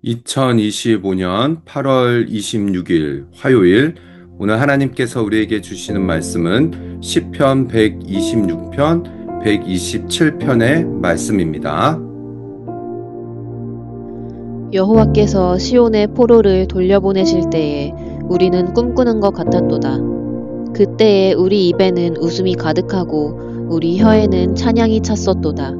(2025년 8월 26일) 화요일, 오늘 하나님께서 우리에게 주시는 말씀은 시편 126편 127편의 말씀입니다. 여호와께서 시온의 포로를 돌려보내실 때에 우리는 꿈꾸는 것 같았도다. 그때에 우리 입에는 웃음이 가득하고 우리 혀에는 찬양이 찼었도다.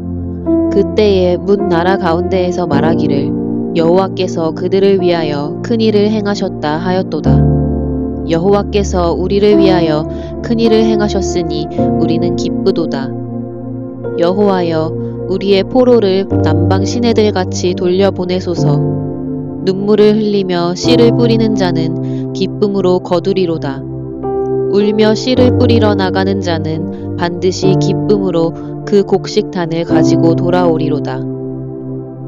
그때에 문 나라 가운데에서 말하기를 여호와께서 그들을 위하여 큰 일을 행하셨다 하였도다. 여호와께서 우리를 위하여 큰 일을 행하셨으니 우리는 기쁘도다. 여호와여, 우리의 포로를 남방 시내들같이 돌려보내소서. 눈물을 흘리며 씨를 뿌리는 자는 기쁨으로 거두리로다. 울며 씨를 뿌리러 나가는 자는 반드시 기쁨으로 그 곡식단을 가지고 돌아오리로다.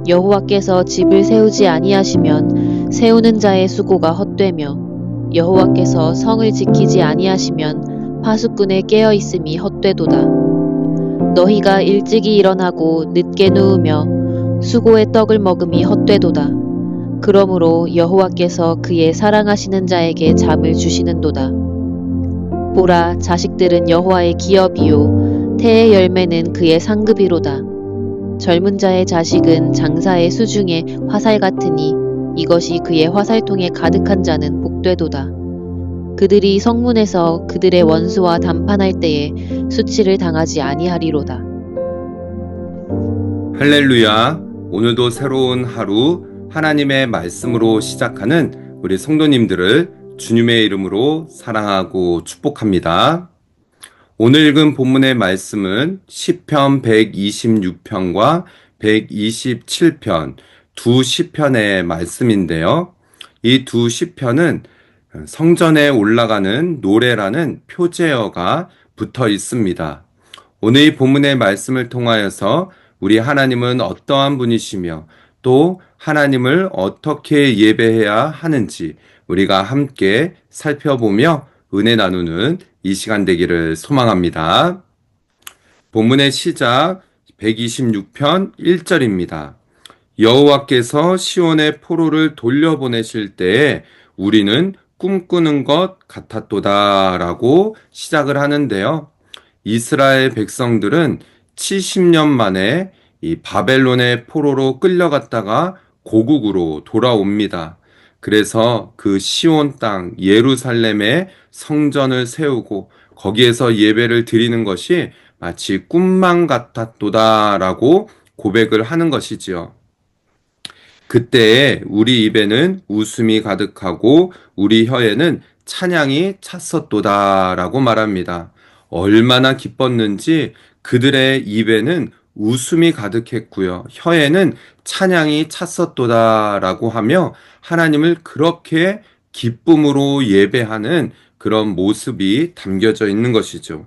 여호와께서 집을 세우지 아니하시면 세우는 자의 수고가 헛되며 여호와께서 성을 지키지 아니하시면 파수꾼의 깨어있음이 헛되도다. 너희가 일찍이 일어나고 늦게 누우며 수고의 떡을 먹음이 헛되도다. 그러므로 여호와께서 그의 사랑하시는 자에게 잠을 주시는도다. 보라, 자식들은 여호와의 기업이요 태의 열매는 그의 상급이로다. 젊은 자의 자식은 장사의 수중에 화살 같으니 이것이 그의 화살통에 가득한 자는 복되도다. 그들이 성문에서 그들의 원수와 담판할 때에 수치를 당하지 아니하리로다. 할렐루야. 오늘도 새로운 하루 하나님의 말씀으로 시작하는 우리 성도님들을 주님의 이름으로 사랑하고 축복합니다. 오늘 읽은 본문의 말씀은 시편 126편과 127편 두 시편의 말씀인데요. 이 두 시편은 성전에 올라가는 노래라는 표제어가 붙어 있습니다. 오늘 이 본문의 말씀을 통하여서 우리 하나님은 어떠한 분이시며 또 하나님을 어떻게 예배해야 하는지 우리가 함께 살펴보며 은혜 나누는 이 시간 되기를 소망합니다. 본문의 시작 126편 1절입니다. 여호와께서 시온의 포로를 돌려보내실 때에 우리는 꿈꾸는 것 같았도다 라고 시작을 하는데요. 이스라엘 백성들은 70년 만에 이 바벨론의 포로로 끌려갔다가 고국으로 돌아옵니다. 그래서 그 시온 땅 예루살렘에 성전을 세우고 거기에서 예배를 드리는 것이 마치 꿈만 같았도다라고 고백을 하는 것이지요. 그때에 우리 입에는 웃음이 가득하고 우리 혀에는 찬양이 찼었도다라고 말합니다. 얼마나 기뻤는지 그들의 입에는 웃음이 가득했고요. 혀에는 찬양이 찼었도다라고 하며 하나님을 그렇게 기쁨으로 예배하는 그런 모습이 담겨져 있는 것이죠.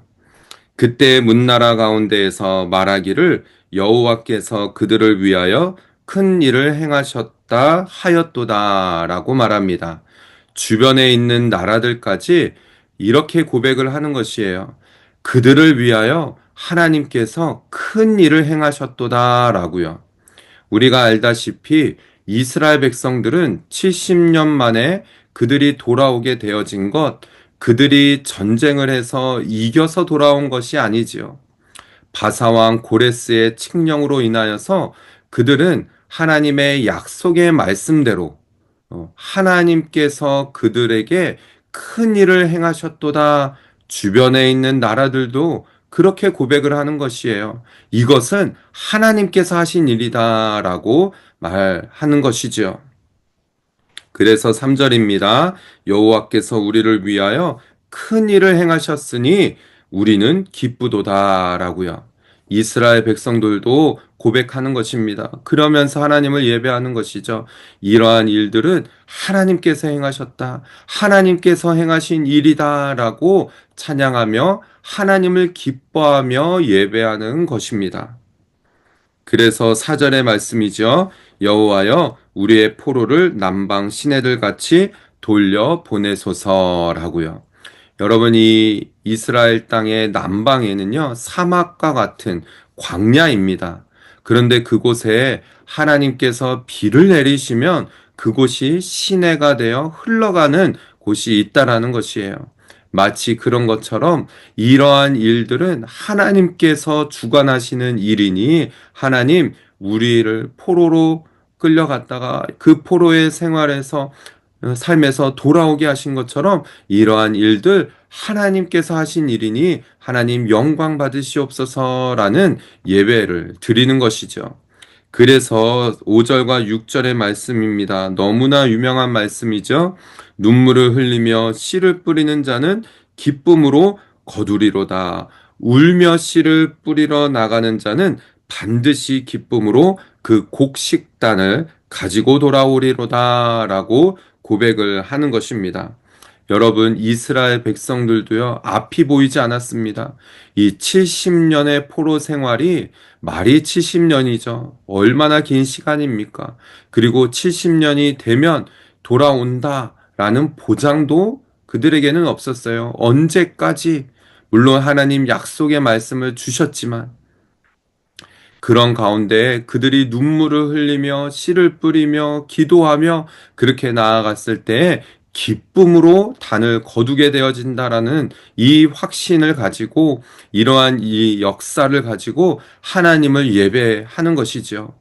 그때 문나라 가운데에서 말하기를 여호와께서 그들을 위하여 큰 일을 행하셨다 하였도다라고 말합니다. 주변에 있는 나라들까지 이렇게 고백을 하는 것이에요. 그들을 위하여 하나님께서 큰 일을 행하셨도다라고요. 우리가 알다시피 이스라엘 백성들은 70년 만에 그들이 돌아오게 되어진 것, 그들이 전쟁을 해서 이겨서 돌아온 것이 아니지요. 바사왕 고레스의 칙령으로 인하여서 그들은 하나님의 약속의 말씀대로 하나님께서 그들에게 큰 일을 행하셨도다. 주변에 있는 나라들도 그렇게 고백을 하는 것이에요. 이것은 하나님께서 하신 일이다 라고 말하는 것이죠. 그래서 3절입니다. 여호와께서 우리를 위하여 큰 일을 행하셨으니 우리는 기쁘도다 라고요. 이스라엘 백성들도 고백하는 것입니다. 그러면서 하나님을 예배하는 것이죠. 이러한 일들은 하나님께서 행하셨다. 하나님께서 행하신 일이다 라고 찬양하며 하나님을 기뻐하며 예배하는 것입니다. 그래서 4절의 말씀이죠. 여호와여, 우리의 포로를 남방 시내들 같이 돌려 보내소서라고요. 여러분, 이 이스라엘 땅의 남방에는요, 사막과 같은 광야입니다. 그런데 그곳에 하나님께서 비를 내리시면 그곳이 시내가 되어 흘러가는 곳이 있다라는 것이에요. 마치 그런 것처럼 이러한 일들은 하나님께서 주관하시는 일이니 하나님 우리를 포로로 끌려갔다가 그 포로의 생활에서 삶에서 돌아오게 하신 것처럼 이러한 일들 하나님께서 하신 일이니 하나님 영광 받으시옵소서라는 예배를 드리는 것이죠. 그래서 5절과 6절의 말씀입니다. 너무나 유명한 말씀이죠. 눈물을 흘리며 씨를 뿌리는 자는 기쁨으로 거두리로다. 울며 씨를 뿌리러 나가는 자는 반드시 기쁨으로 그 곡식단을 가지고 돌아오리로다 라고 고백을 하는 것입니다. 여러분, 이스라엘 백성들도요, 앞이 보이지 않았습니다. 이 70년의 포로 생활이 말이 70년이죠. 얼마나 긴 시간입니까? 그리고 70년이 되면 돌아온다라는 보장도 그들에게는 없었어요. 언제까지? 물론 하나님 약속의 말씀을 주셨지만, 그런 가운데 그들이 눈물을 흘리며 씨를 뿌리며 기도하며 그렇게 나아갔을 때 기쁨으로 단을 거두게 되어진다라는 이 확신을 가지고 이러한 이 역사를 가지고 하나님을 예배하는 것이죠.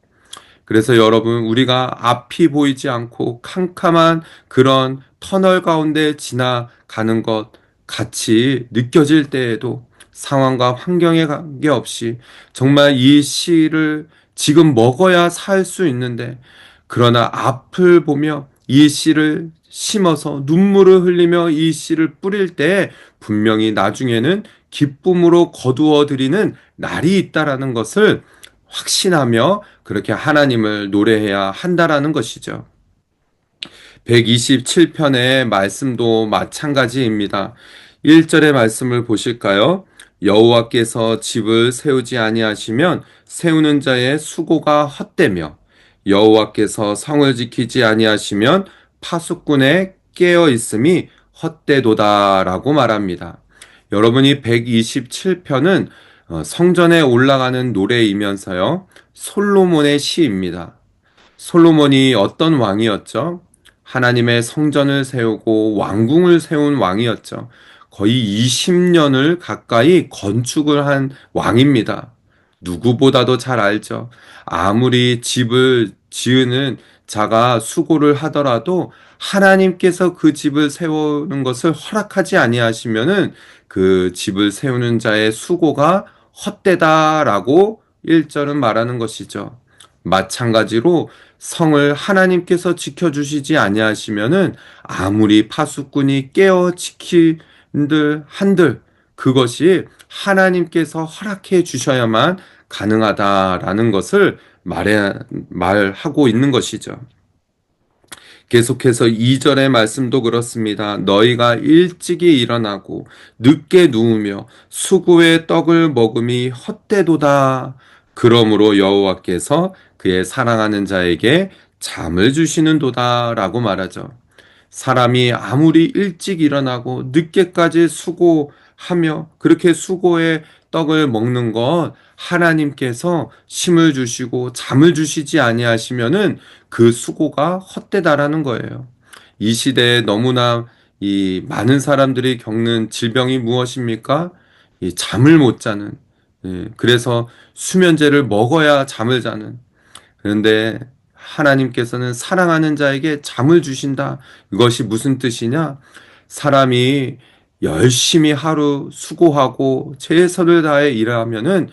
그래서 여러분, 우리가 앞이 보이지 않고 캄캄한 그런 터널 가운데 지나가는 것 같이 느껴질 때에도 상황과 환경에 관계없이 정말 이 씨를 지금 먹어야 살 수 있는데, 그러나 앞을 보며 이 씨를 심어서 눈물을 흘리며 이 씨를 뿌릴 때 분명히 나중에는 기쁨으로 거두어 드리는 날이 있다라는 것을 확신하며 그렇게 하나님을 노래해야 한다라는 것이죠. 127편의 말씀도 마찬가지입니다. 1절의 말씀을 보실까요? 여호와께서 집을 세우지 아니하시면 세우는 자의 수고가 헛되며 여호와께서 성을 지키지 아니하시면 파수꾼의 깨어 있음이 헛되도다라고 말합니다. 여러분이 127편은 성전에 올라가는 노래이면서요, 솔로몬의 시입니다. 솔로몬이 어떤 왕이었죠? 하나님의 성전을 세우고 왕궁을 세운 왕이었죠. 거의 20년을 가까이 건축을 한 왕입니다. 누구보다도 잘 알죠. 아무리 집을 지으는 자가 수고를 하더라도 하나님께서 그 집을 세우는 것을 허락하지 아니하시면은 그 집을 세우는 자의 수고가 헛되다라고 1절은 말하는 것이죠. 마찬가지로 성을 하나님께서 지켜주시지 아니하시면은 아무리 파수꾼이 깨어 지킨들 한들 그것이 하나님께서 허락해 주셔야만 가능하다라는 것을 말하고 있는 것이죠. 계속해서 2절의 말씀도 그렇습니다. 너희가 일찍이 일어나고 늦게 누우며 수구의 떡을 먹음이 헛되도다. 그러므로 여호와께서 그의 사랑하는 자에게 잠을 주시는도다라고 말하죠. 사람이 아무리 일찍 일어나고 늦게까지 수고하며 그렇게 수고의 떡을 먹는 것 하나님께서 힘을 주시고 잠을 주시지 아니하시면은 그 수고가 헛되다라는 거예요. 이 시대에 너무나 이 많은 사람들이 겪는 질병이 무엇입니까? 이 잠을 못 자는. 그래서 수면제를 먹어야 잠을 자는. 그런데 하나님께서는 사랑하는 자에게 잠을 주신다. 이것이 무슨 뜻이냐? 사람이 열심히 하루 수고하고 최선을 다해 일하면은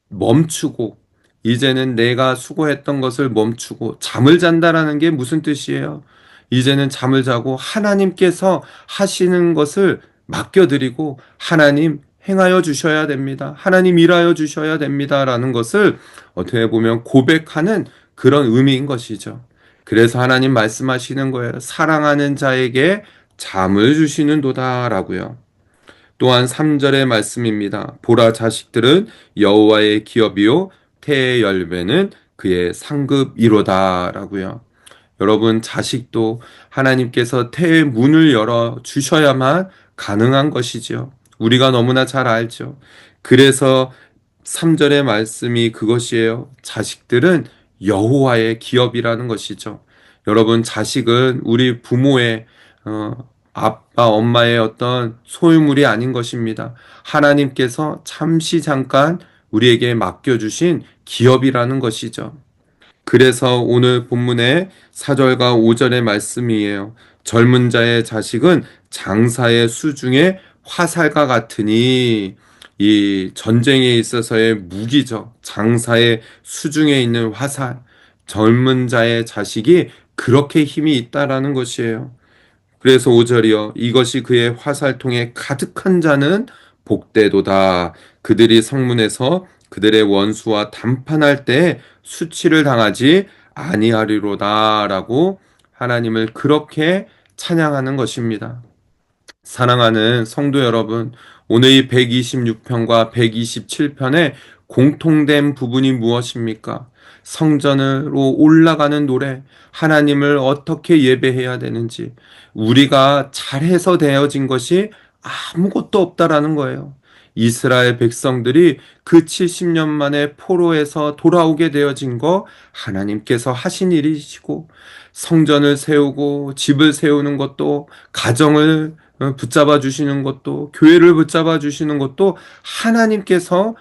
멈추고 이제는 내가 수고했던 것을 멈추고 잠을 잔다라는 게 무슨 뜻이에요? 이제는 잠을 자고 하나님께서 하시는 것을 맡겨드리고 하나님 행하여 주셔야 됩니다. 하나님 일하여 주셔야 됩니다라는 것을 어떻게 보면 고백하는 그런 의미인 것이죠. 그래서 하나님 말씀하시는 거예요. 사랑하는 자에게 잠을 주시는도다라고요. 또한 3절의 말씀입니다. 보라, 자식들은 여호와의 기업이요 태의 열매는 그의 상급이로다라고요. 여러분, 자식도 하나님께서 태의 문을 열어 주셔야만 가능한 것이지요. 우리가 너무나 잘 알죠. 그래서 3절의 말씀이 그것이에요. 자식들은 여호와의 기업이라는 것이죠. 여러분, 자식은 우리 부모의 아빠, 엄마의 어떤 소유물이 아닌 것입니다. 하나님께서 잠시 잠깐 우리에게 맡겨주신 기업이라는 것이죠. 그래서 오늘 본문의 4절과 5절의 말씀이에요. 젊은 자의 자식은 장사의 수중에 화살과 같으니, 이 전쟁에 있어서의 무기죠. 장사의 수중에 있는 화살. 젊은 자의 자식이 그렇게 힘이 있다라는 것이에요. 그래서 5절이요. 이것이 그의 화살통에 가득한 자는 복되도다. 그들이 성문에서 그들의 원수와 담판할 때 수치를 당하지 아니하리로다. 라고 하나님을 그렇게 찬양하는 것입니다. 사랑하는 성도 여러분, 오늘 이 126편과 127편의 공통된 부분이 무엇입니까? 성전으로 올라가는 노래, 하나님을 어떻게 예배해야 되는지, 우리가 잘해서 되어진 것이 아무것도 없다라는 거예요. 이스라엘 백성들이 그 70년 만에 포로에서 돌아오게 되어진 거 하나님께서 하신 일이시고, 성전을 세우고 집을 세우는 것도, 가정을 붙잡아 주시는 것도, 교회를 붙잡아 주시는 것도 하나님께서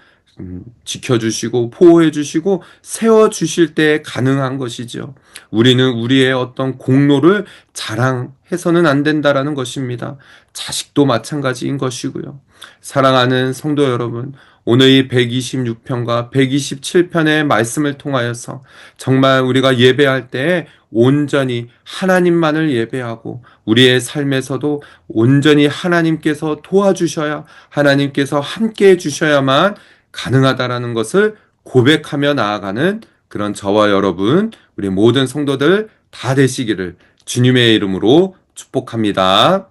지켜주시고 보호해 주시고 세워 주실 때 가능한 것이죠. 우리는 우리의 어떤 공로를 자랑해서는 안 된다라는 것입니다. 자식도 마찬가지인 것이고요. 사랑하는 성도 여러분, 오늘 이 126편과 127편의 말씀을 통하여서 정말 우리가 예배할 때 온전히 하나님만을 예배하고, 우리의 삶에서도 온전히 하나님께서 도와주셔야, 하나님께서 함께 해주셔야만 가능하다라는 것을 고백하며 나아가는 그런 저와 여러분, 우리 모든 성도들 다 되시기를 주님의 이름으로 축복합니다.